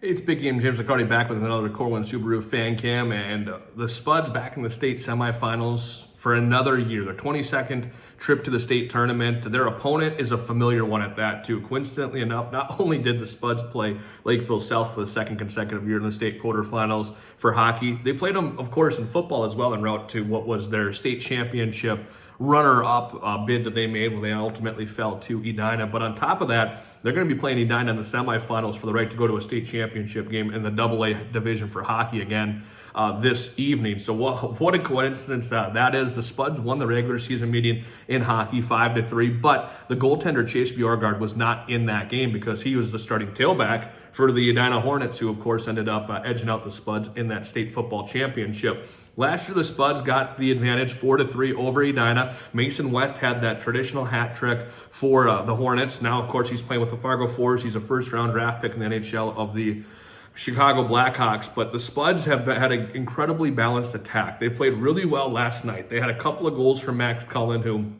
Hey, it's Big Game James McCarty back with another Carwin Subaru Fan Cam, and the Spuds back in the state semifinals for another year. Their 22nd trip to the state tournament. Their opponent is a familiar one at that too. Coincidentally enough, not only did the Spuds play Lakeville South for the second consecutive year in the state quarterfinals for hockey, they played them, of course, in football as well en route to what was their state championship runner-up bid that they made when they ultimately fell to Edina. But on top of that, they're going to be playing Edina in the semifinals for the right to go to a state championship game in the AA division for hockey again this evening. So what a coincidence that is. The Spuds won the regular season meeting in hockey 5-3, but the goaltender Chase Bjorgard was not in that game because he was the starting tailback for the Edina Hornets, who of course ended up edging out the Spuds in that state football championship. Last year, the Spuds got the advantage 4-3 over Edina. Mason West had that traditional hat trick for the Hornets. Now, of course, he's playing with the Fargo Force. He's a first-round draft pick in the NHL of the Chicago Blackhawks, but the Spuds have had an incredibly balanced attack. They played really well last night. They had a couple of goals from Max Cullen, who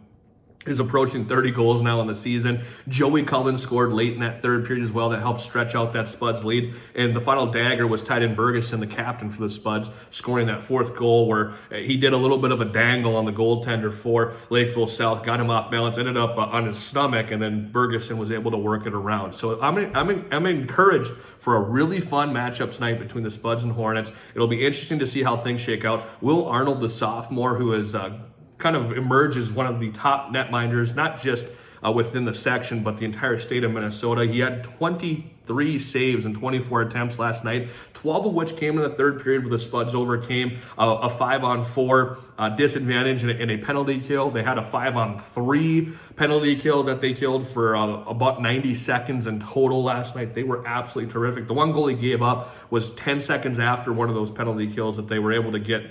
is approaching 30 goals now in the season. Joey Cullen scored late in that third period as well. That helped stretch out that Spuds lead. And the final dagger was Tyden Bergeson, the captain for the Spuds, scoring that fourth goal where he did a little bit of a dangle on the goaltender for Lakeville South, got him off balance, ended up on his stomach, and then Bergeson was able to work it around. So I'm encouraged for a really fun matchup tonight between the Spuds and Hornets. It'll be interesting to see how things shake out. Will Arnold, the sophomore, who is kind of emerge as one of the top netminders, not just within the section, but the entire state of Minnesota. He had 23 saves and 24 attempts last night, 12 of which came in the third period where the Spuds overcame a 5-on-4 disadvantage in a penalty kill. They had a 5-on-3 penalty kill that they killed for about 90 seconds in total last night. They were absolutely terrific. The one goal he gave up was 10 seconds after one of those penalty kills that they were able to get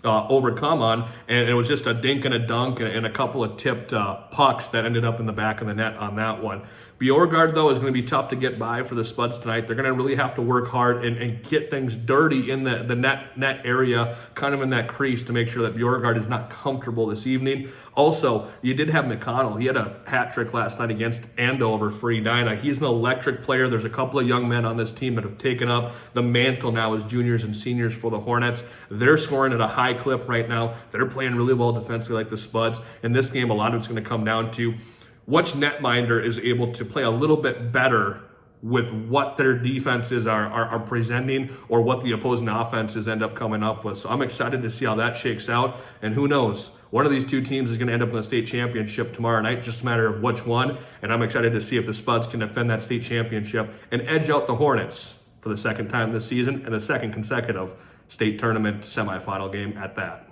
overcome on, and it was just a dink and a dunk and a couple of tipped pucks that ended up in the back of the net on that one. Bjorgard, though, is going to be tough to get by for the Spuds tonight. They're going to really have to work hard and get things dirty in the net area, kind of in that crease, to make sure that Bjorgard is not comfortable this evening. Also, you did have McConnell. He had a hat trick last night against Andover for Edina. He's an electric player. There's a couple of young men on this team that have taken up the mantle now as juniors and seniors for the Hornets. They're scoring at a high clip right now. They're playing really well defensively like the Spuds. In this game, a lot of it's going to come down to which netminder is able to play a little bit better with what their defenses are presenting or what the opposing offenses end up coming up with. So I'm excited to see how that shakes out. And who knows, one of these two teams is going to end up in the state championship tomorrow night, just a matter of which one. And I'm excited to see if the Spuds can defend that state championship and edge out the Hornets for the second time this season and the second consecutive state tournament semifinal game at that.